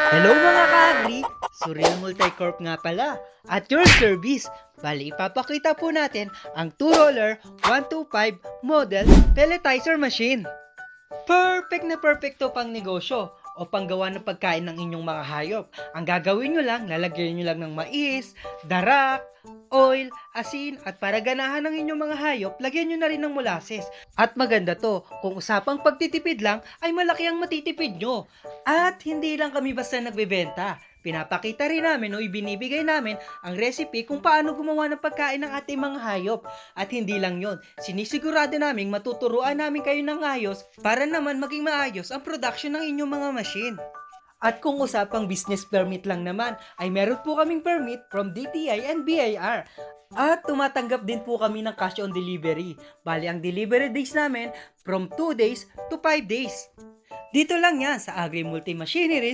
Hello mga ka-agri! Surreal Multicorp nga pala at your service. Bali, ipapakita po natin ang 2-roller 125 model pelletizer machine. Perfect na perfect to pang negosyo o panggawa ng pagkain ng inyong mga hayop. Ang gagawin nyo lang, lalagyan nyo lang ng mais, darak, oil, asin, at para ganahan ng inyong mga hayop, lagyan nyo na rin ng molasses. At maganda to, kung usapang pagtitipid lang, ay malaki ang matitipid nyo. At hindi lang kami basta nagbebenta. Pinapakita rin namin o ibinibigay namin ang recipe kung paano gumawa ng pagkain ng ating mga hayop. At hindi lang yon, sinisigurado namin matuturuan namin kayo ng ayos para naman maging maayos ang production ng inyong mga machine. At kung usapang business permit lang naman, ay meron po kaming permit from DTI and BIR. At tumatanggap din po kami ng cash on delivery. Bali ang delivery days namin from 2 days to 5 days. Dito lang yan sa Agri Multi Machinery